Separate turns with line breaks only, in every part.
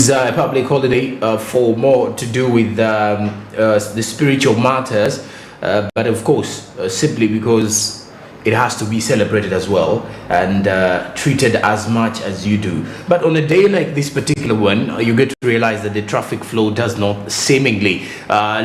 is a public holiday for more to do with the spiritual matters, but of course, simply because it has to be celebrated as well and treated as much as you do. But on a day like this particular one, you get to realize that the traffic flow does not seemingly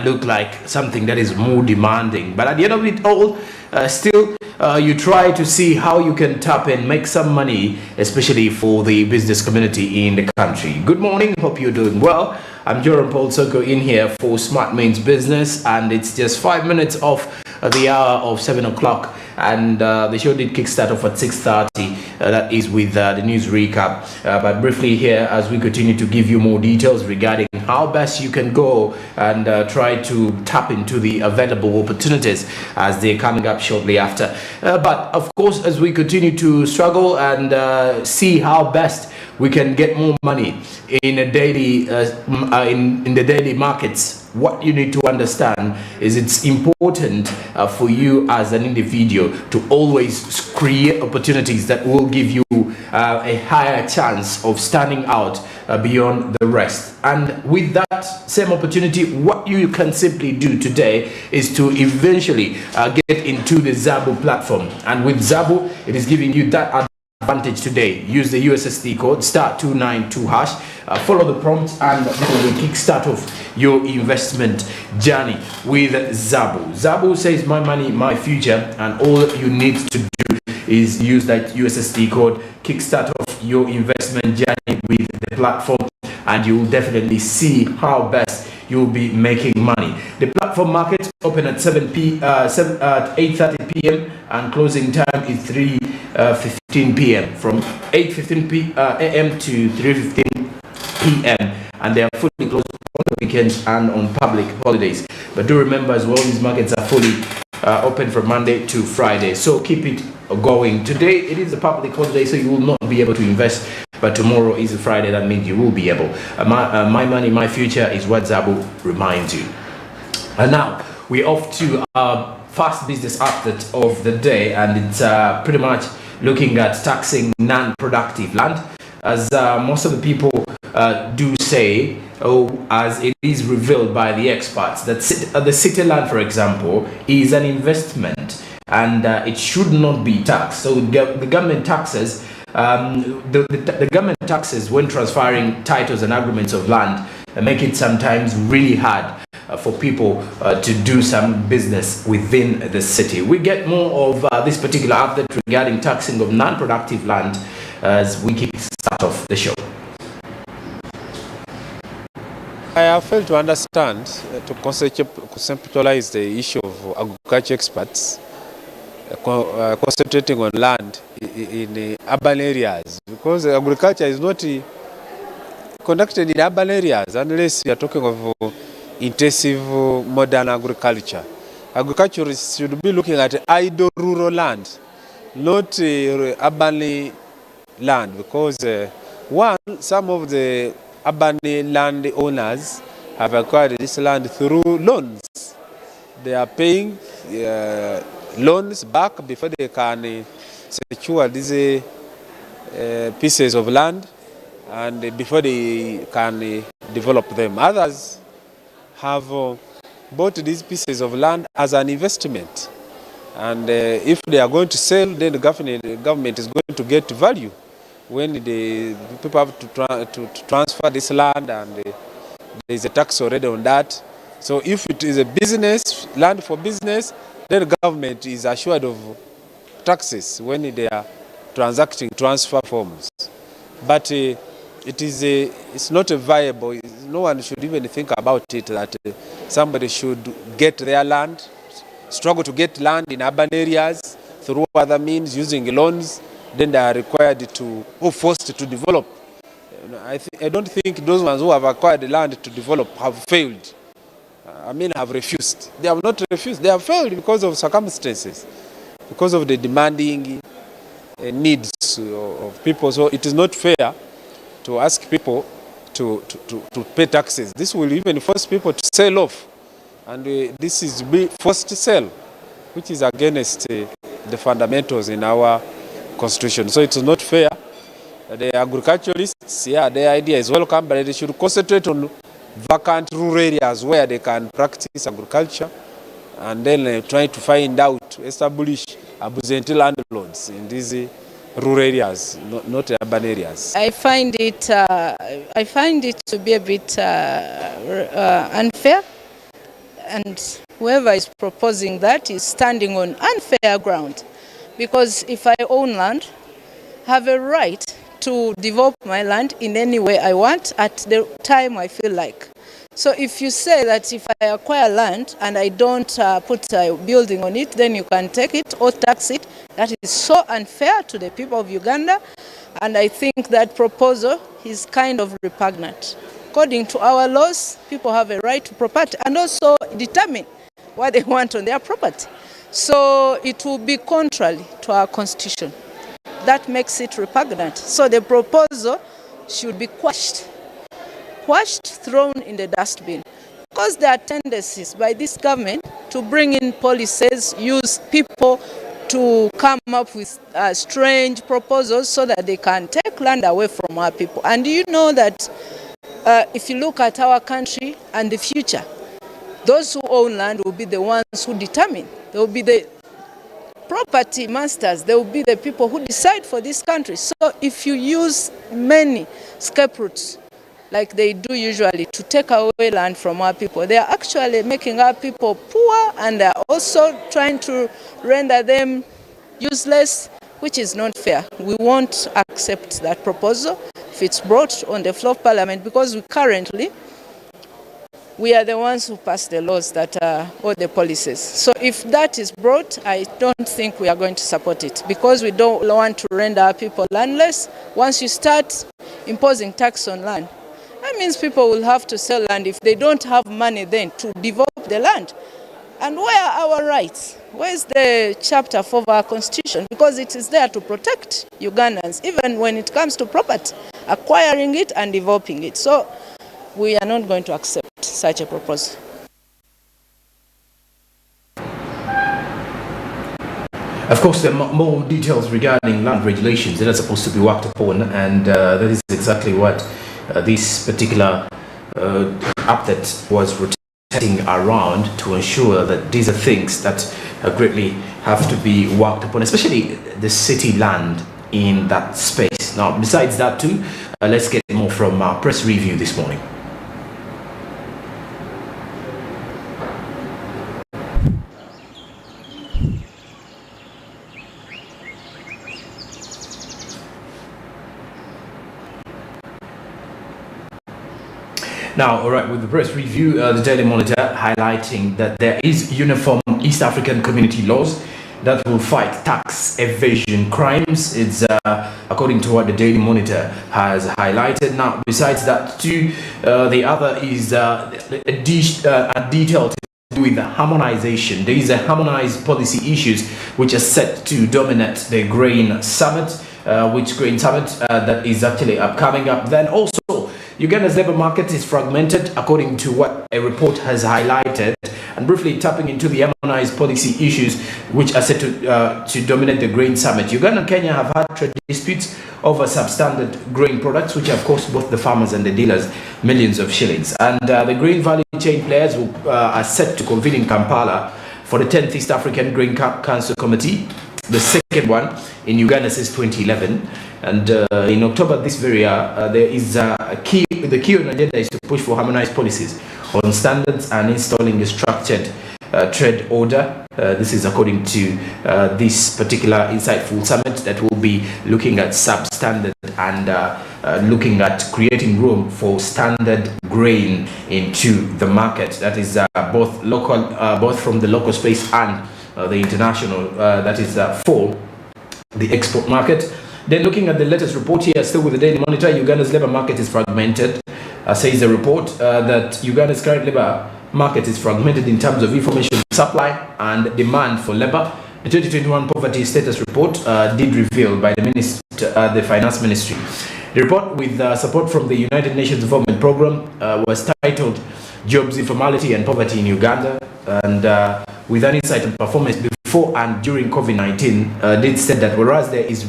look like something that is more demanding. But at the end of it all, still you try to see how you can tap and make some money, especially for the business community in the country. Good morning, hope you're doing well. I'm Joram Paul Soko in here for Smart Means Business, and it's just 5 minutes off the hour of 7 o'clock, and the show did kickstart off at 6:30. That is with the news recap, but briefly here as we continue to give you more details regarding how best you can go and try to tap into the available opportunities as they're coming up shortly after. But of course, as we continue to struggle and see how best we can get more money in a daily in the daily markets, what you need to understand is it's important for you as an individual to always create opportunities that will give you a higher chance of standing out beyond the rest. And with that same opportunity, what you can simply do today is to eventually get into the Zabu platform. And with Zabu, it is giving you that advantage today. Use the USSD code *292#. Follow the prompts and that will kickstart off your investment journey with Zabu. Zabu says my money, my future, and all you need to do is use that USSD code, kickstart off your investment journey with the platform, and you will definitely see how best you'll be making money. The platform market open at 8:30 p.m. and closing time is 3:15 p.m. from 8:15 a.m. to 3:15 p.m. and they are fully closed on the weekends and on public holidays. But do remember as well, these markets are fully open from Monday to Friday, so keep it going. Today it is a public holiday, so you will not be able to invest, but tomorrow is a Friday. That means you will be able. My money, my future is what Zabu reminds you. And now we're off to our first business update of the day, and it's pretty much looking at taxing non-productive land, as most of the people do say, as it is revealed by the experts, that the city land, for example, is an investment and it should not be taxed. So the government taxes, the government taxes when transferring titles and agreements of land make it sometimes really hard for people to do some business within the city. We get more of this particular update regarding taxing of non-productive land as we kick start off the show.
I have failed to understand, to conceptualize the issue of agriculture experts concentrating on land in urban areas, because agriculture is not conducted in urban areas unless we are talking of intensive modern agriculture. Agriculturists should be looking at idle rural land, not urban land, because some of the urban land owners have acquired this land through loans. They are paying loans back before they can secure these pieces of land and before they can develop them. Others have bought these pieces of land as an investment, and if they are going to sell, then the government is going to get value when the people have to transfer this land, and there is a tax already on that. So if it is a business, land for business, then the government is assured of taxes when they are transacting transfer forms. But it's not a viable. No one should even think about it that somebody should get their land, struggle to get land in urban areas through other means using loans, then they are required to, or forced to develop. I don't think those ones who have acquired the land to develop have failed. Have refused. They have not refused. They have failed because of circumstances, because of the demanding needs of people. So it is not fair to ask people to pay taxes. This will even force people to sell off, and this is forced sell, which is against the fundamentals in our constitution. So it's not fair. the agriculturalists, yeah, their idea is welcome, but they should concentrate on vacant rural areas where they can practice agriculture, and then try to find out, establish absentee landlords in these rural areas, not urban areas.
I find it to be a bit unfair, and whoever is proposing that is standing on unfair ground, because if I own land, I have a right to develop my land in any way I want at the time I feel like. So if you say that if I acquire land and I don't put a building on it, then you can take it or tax it, that is so unfair to the people of Uganda, and I think that proposal is kind of repugnant. According to our laws, people have a right to property and also determine what they want on their property. So it will be contrary to our constitution. That makes it repugnant. So the proposal should be quashed, thrown in the dustbin. Because there are tendencies by this government to bring in policies, use people to come up with strange proposals so that they can take land away from our people. And you know that if you look at our country and the future, those who own land will be the ones who determine. They will be the property masters. They will be the people who decide for this country. So if you use many scapegoats, like they do usually, to take away land from our people, they are actually making our people poor, and they are also trying to render them useless, which is not fair. We won't accept that proposal if it's brought on the floor of Parliament, because we are the ones who pass the laws that are all the policies. So if that is brought, I don't think we are going to support it, because we don't want to render our people landless. Once you start imposing tax on land, that means people will have to sell land if they don't have money then to develop the land. And where are our rights? Where is the chapter 4 of our constitution? Because it is there to protect Ugandans, even when it comes to property, acquiring it and developing it. So we are not going to accept such a proposal.
Of course, there are more details regarding land regulations that are supposed to be worked upon, and that is exactly what this particular update was rotating around, to ensure that these are things that greatly have to be worked upon, especially the city land in that space. Now, besides that too, let's get more from our press review this morning. Now, all right, with the press review, the Daily Monitor highlighting that there is uniform East African community laws that will fight tax evasion crimes. It's according to what the Daily Monitor has highlighted. Now, besides that too, the other is a detail to do with the harmonization. There is a harmonized policy issues which are set to dominate the grain summit, that is actually coming up. Then also, Uganda's labour market is fragmented, according to what a report has highlighted, and briefly tapping into the harmonized policy issues which are set to dominate the grain summit. Uganda and Kenya have had trade disputes over substandard grain products, which have cost both the farmers and the dealers millions of shillings. And the grain value chain players are set to convene in Kampala for the 10th East African Grain Council Committee, the second one in Uganda since 2011. And in October this very year, there is the key on the agenda is to push for harmonized policies on standards and installing a structured trade order. This is according to this particular insightful summit that will be looking at substandard and looking at creating room for standard grain into the market. That is both from the local space and the international, that is for the export market. Then looking at the latest report here, still with the Daily Monitor, Uganda's labour market is fragmented. Says the report that Uganda's current labour market is fragmented in terms of information supply and demand for labour. The 2021 Poverty Status Report did reveal by the Finance Ministry. The report, with support from the United Nations Development Programme, was titled Jobs, Informality and Poverty in Uganda, and with an insight on performance before and during COVID-19 did state that whereas there is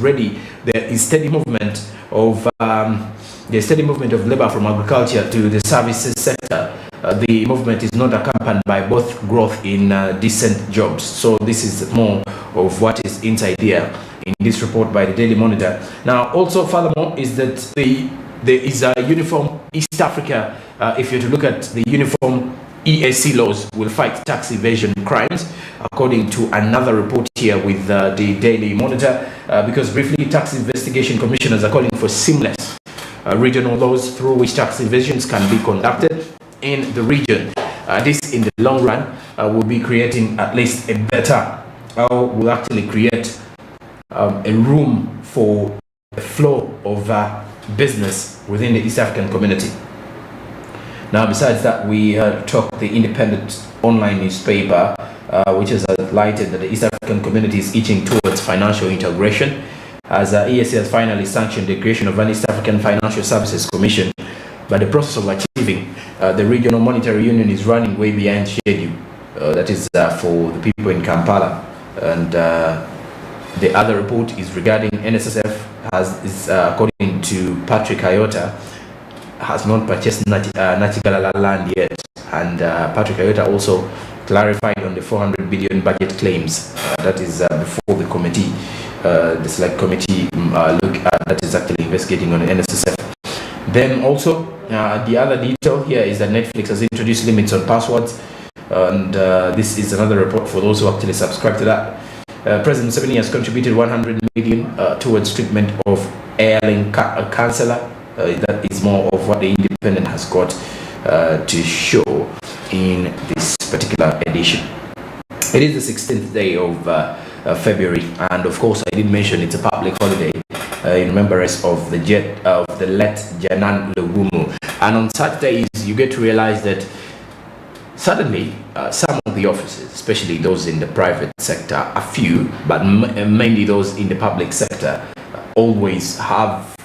steady movement of labor from agriculture to the services sector, the movement is not accompanied by both growth in decent jobs. So this is more of what is inside here in this report by the Daily Monitor. Now, also furthermore is that there is a uniform East Africa. If you're to look at the uniform EAC laws will fight tax evasion crimes, according to another report here with the Daily Monitor, because briefly, tax investigation commissioners are calling for seamless regional laws through which tax evasions can be conducted in the region. This, in the long run, will be creating at least a better, will actually create a room for a flow of business within the East African community. Now, besides that, we talk the Independent online newspaper, which has highlighted that the East African community is itching towards financial integration, as EAC has finally sanctioned the creation of an East African Financial Services Commission. But the process of achieving the regional monetary union is running way behind schedule. That is for the people in Kampala. And the other report is regarding NSSF, according to Patrick Ayota, has not purchased Nachigalala land yet. And Patrick Ayota also clarified on the 400 billion budget claims. That is before the committee, the select committee that is actually investigating on the NSSF. Then also, the other detail here is that Netflix has introduced limits on passwords. And this is another report for those who actually subscribe to that. President Museveni has contributed 100 million towards treatment of ailing cancer. That is more of what the Independent has got to show in this particular edition. It is the 16th day of February, and of course, I did mention it's a public holiday in remembrance of the late Janan Lugumu. And on Saturdays, you get to realize that suddenly some of the offices, especially those in the private sector, a few, but mainly those in the public sector, always have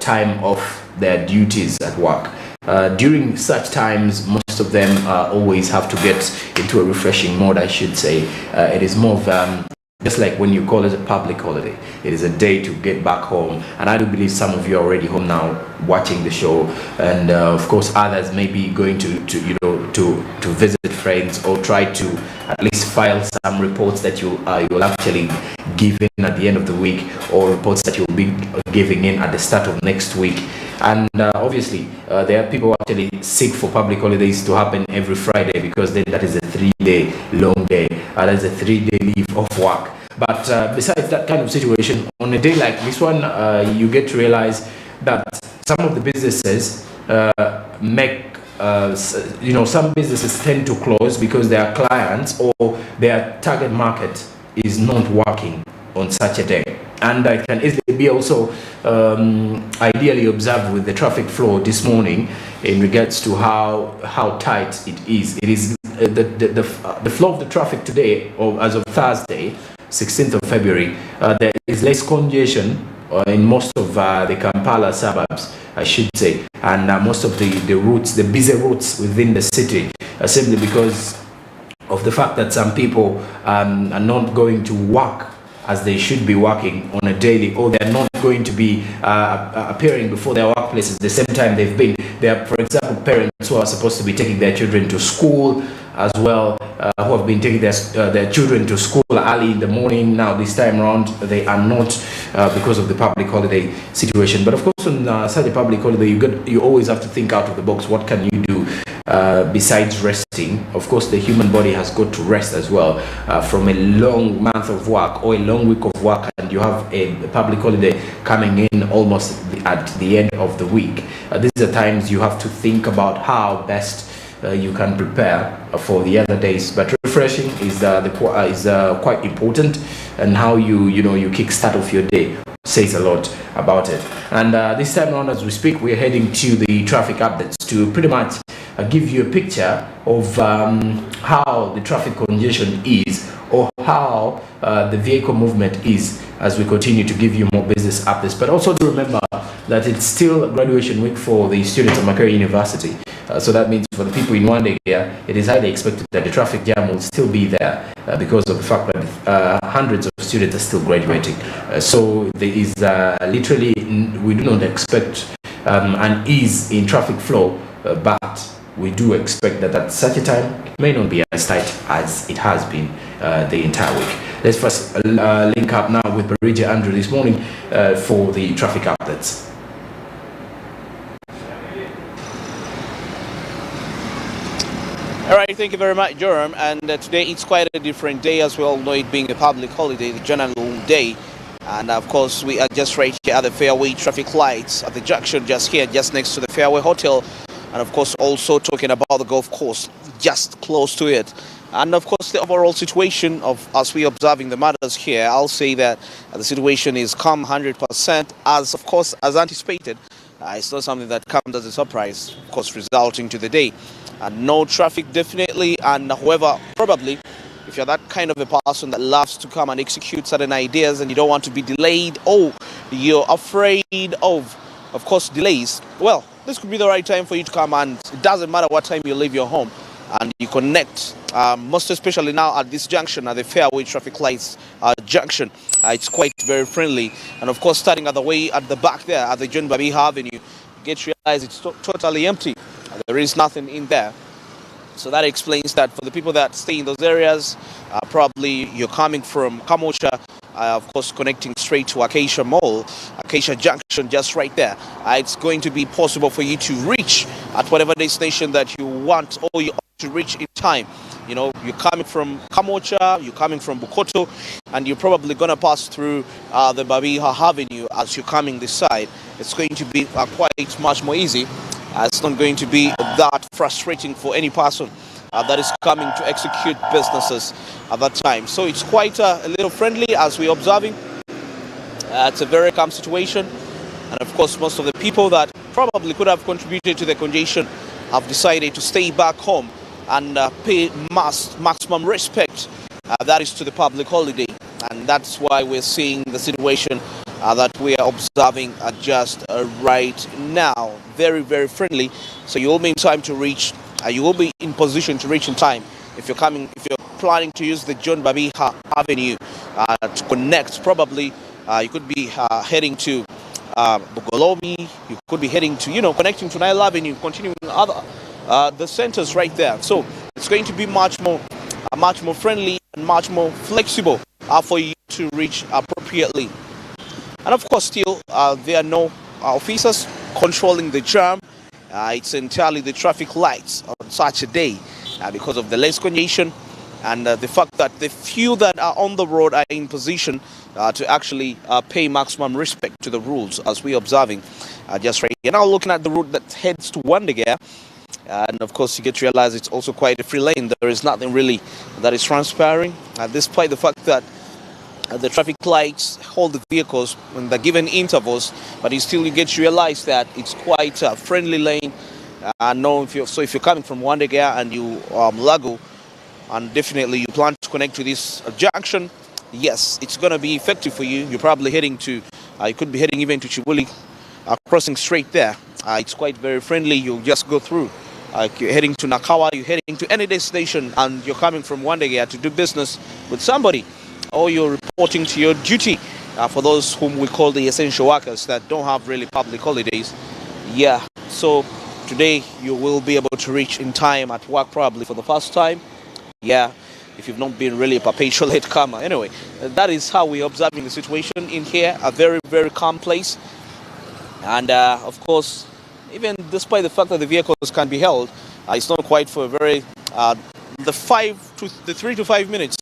time off their duties at work. During such times, most of them always have to get into a refreshing mode, I should say. It is more of just like when you call it a public holiday. It is a day to get back home, and I do believe some of you are already home now watching the show, and of course others may be going to visit friends or try to at least file some reports that you'll actually give in at the end of the week, or reports that you'll be giving in at the start of next week. And obviously there are people who actually seek for public holidays to happen every Friday, because then that is a 3-day long day, that is a 3-day leave of work. But besides that kind of situation, on a day like this one, you get to realize that some of the businesses some businesses tend to close because their clients or their target market is not working on such a day. And it can easily be also ideally observed with the traffic flow this morning in regards to how tight it is. It is the flow of the traffic today, or as of Thursday, 16th of February, there is less congestion in most of the Kampala suburbs, I should say, and most of the routes, the busy routes within the city, simply because of the fact that some people are not going to work as they should be working on a daily, or they're not going to be appearing before their workplaces the same time they've been. There are, for example, parents who are supposed to be taking their children to school as well, who have been taking their children to school early in the morning. Now this time around they are not, because of the public holiday situation. But of course, on such a public holiday, you always have to think out of the box. What can you do besides resting? Of course, the human body has got to rest as well from a long month of work or a long week of work, and you have a public holiday coming in almost at the end of the week. These are times you have to think about how best you can prepare for the other days. But refreshing is quite important, and how you kickstart off your day says a lot about it. And this time around, as we speak, we're heading to the traffic updates to pretty much give you a picture of how the traffic congestion is, or how the vehicle movement is, as we continue to give you more business updates. But also to remember that it's still graduation week for the students of Makerere University. So that means for the people in Wandegea, it is highly expected that the traffic jam will still be there because of the fact that hundreds of students are still graduating. So there is literally, we do not expect an ease in traffic flow, but we do expect that at such a time it may not be as tight as it has been the entire week. Let's first link up now with Barija Andrew this morning for the traffic updates.
All right, thank you very much, Jerome. And today it's quite a different day, as we all know, it being a public holiday, the general day. And of course, we are just right here at the Fairway traffic lights at the junction, just here, just next to the Fairway Hotel. And of course, also talking about the golf course, just close to it. And of course, the overall situation of as we observing the matters here, I'll say that the situation is calm 100%, as of course, as anticipated. It's not something that comes as a surprise, of course, resulting to the day. No traffic, definitely. And however, probably, if you're that kind of a person that loves to come and execute certain ideas and you don't want to be delayed, or you're afraid of course, delays, well, this could be the right time for you to come, and it doesn't matter what time you leave your home and you connect, most especially now at this junction, at the Fairway traffic lights junction. It's quite very friendly. And of course, starting at the way at the back there at the John Babiha Avenue, you get to realize it's totally empty. There is nothing in there. So that explains that for the people that stay in those areas, probably you're coming from Kamocha, of course connecting straight to Acacia Mall, Acacia Junction, just right there. It's going to be possible for you to reach at whatever destination that you want, or you want to reach in time. You know, you're coming from Kamocha, you're coming from Bukoto, and you're probably going to pass through the Babiha Avenue as you're coming this side. It's going to be quite much more easy. It's not going to be that frustrating for any person that is coming to execute businesses at that time. So it's quite a little friendly as we're observing. It's a very calm situation. And of course, most of the people that probably could have contributed to the congestion have decided to stay back home and pay maximum respect, that is to the public holiday. And that's why we're seeing the situation that we are observing just right now. Very, very friendly. So you will be in time to reach, you will be in position to reach in time if you're planning to use the John Babiha Avenue to connect. Probably you could be heading to Bugolomi, you could be heading to, connecting to Nile Avenue, continuing other the centers right there. So it's going to be much more friendly and much more flexible for you to reach appropriately. And of course, still, there are no officers controlling the jam. It's entirely the traffic lights on such a day because of the less congestion and the fact that the few that are on the road are in position to actually pay maximum respect to the rules, as we're observing just right here. Now looking at the route that heads to Wandegea, and of course you get to realize it's also quite a free lane. There is nothing really that is transpiring, despite the fact that the traffic lights hold the vehicles in the given intervals, but you get to realize that it's quite a friendly lane. If you're coming from Wandegea and you Lago, and definitely you plan to connect to this junction, yes, it's going to be effective for you. You're probably heading to, you could be heading even to Chibuli, crossing straight there. It's quite very friendly. You'll just go through. You're heading to Nakawa, you're heading to any destination, and you're coming from Wandegea to do business with somebody, or you're reporting to your duty for those whom we call the essential workers that don't have really public holidays. Yeah, so today you will be able to reach in time at work probably for the first time. Yeah, if you've not been really a perpetual late comer. Anyway, that is how we're observing the situation in here, a very, very calm place. And of course, even despite the fact that the vehicles can be held, it's not quite for a very, the 3 to 5 minutes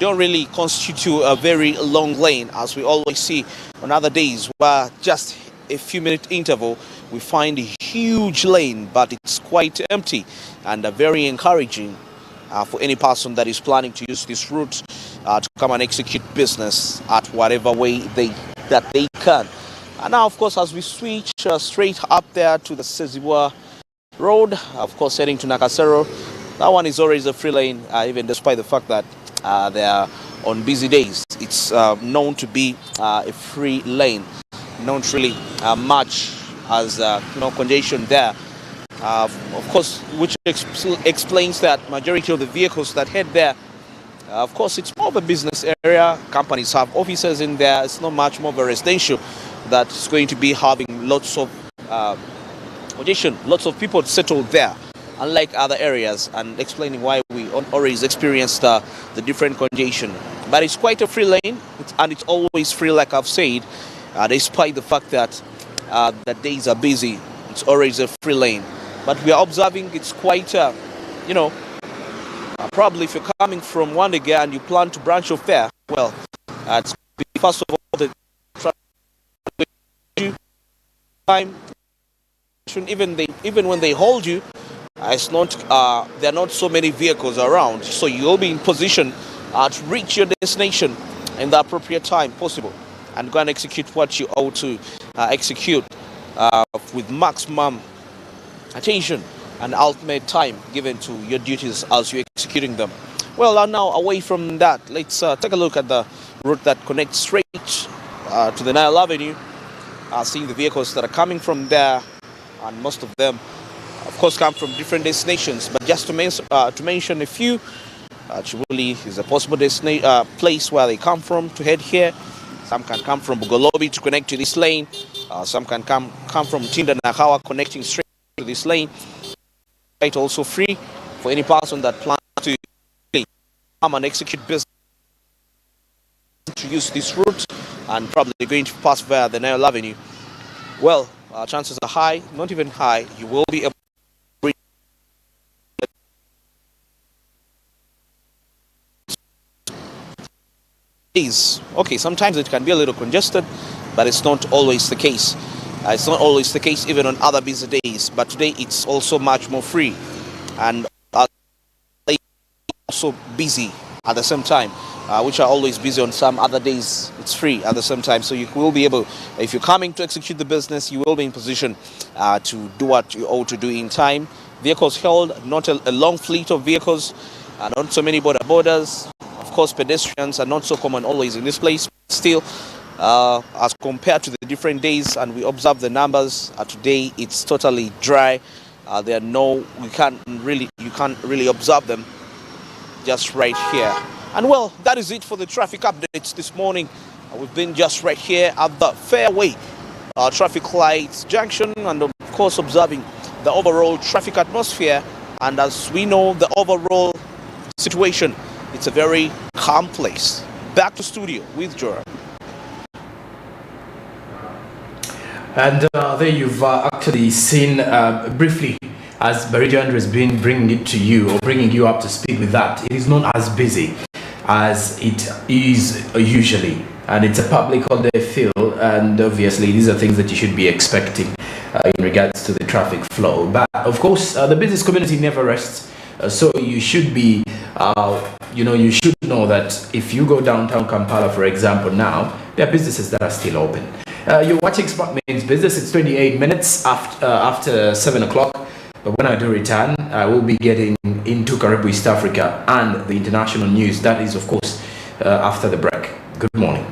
don't really constitute a very long lane, as we always see on other days where just a few minute interval we find a huge lane, but it's quite empty, and very encouraging for any person that is planning to use this route to come and execute business at whatever way they can. And now, of course, as we switch straight up there to the Sezibwa Road, of course, heading to Nakasero, that one is always a free lane, even despite the fact that they are on busy days. It's known to be a free lane, not really much as congestion there. of course, which explains that majority of the vehicles that head there, of course, it's more of a business area. Companies have offices in there. It's not much more of a residential that's going to be having lots of lots of people settled there, unlike other areas, and explaining why we always experience the different congestion. But it's quite a free lane, and it's always free, like I've said, despite the fact that the days are busy. It's always a free lane. But we are observing it's quite, probably if you're coming from Wandega and you plan to branch off there, well, it's first of all the time. Even when they hold you, it's not there are not so many vehicles around, so you'll be in position to reach your destination in the appropriate time possible and go and execute what you ought to execute with maximum attention and ultimate time given to your duties as you're executing them. Well, now away from that, let's take a look at the route that connects straight to the Nile Avenue, seeing the vehicles that are coming from there, and most of them, of course, come from different destinations. But just to mention a few, Chibuli is a possible place where they come from to head here. Some can come from Bugolobi to connect to this lane. Some can come from Tinda Nakawa connecting straight to this lane. It's also free for any person that plans to come and execute business to use this route and probably going to pass via the Nile Avenue. Well, chances are high, not even high, you will be able to reach. Okay, sometimes it can be a little congested, but it's not always the case. It's not always the case even on other busy days, but today it's also much more free and also busy at the same time, which are always busy on some other days. It's free at the same time, so you will be able, if you're coming to execute the business, you will be in position to do what you ought to do in time. Vehicles held, not a long fleet of vehicles, not so many borders. Of course, pedestrians are not so common always in this place. Still, as compared to the different days, and we observe the numbers today, it's totally dry. There are you can't really observe them just right here. And well, that is it for the traffic updates this morning. We've been just right here at the Fairway traffic lights junction, and of course observing the overall traffic atmosphere. And as we know, the overall situation, it's a very calm place. Back to studio with Joram.
And there you've actually seen briefly, as Barito Andrew has been bringing it to you, or bringing you up to speed with that. It is not as busy as it is usually, and it's a public holiday feel, and obviously these are things that you should be expecting in regards to the traffic flow. But of course, the business community never rests, so you should be, you should know that if you go downtown Kampala, for example, now there are businesses that are still open. You're watching Smart Means Business. It's 28 minutes after 7 o'clock. But when I do return, I will be getting into Caribou, East Africa, and the international news. That is, of course, after the break. Good morning.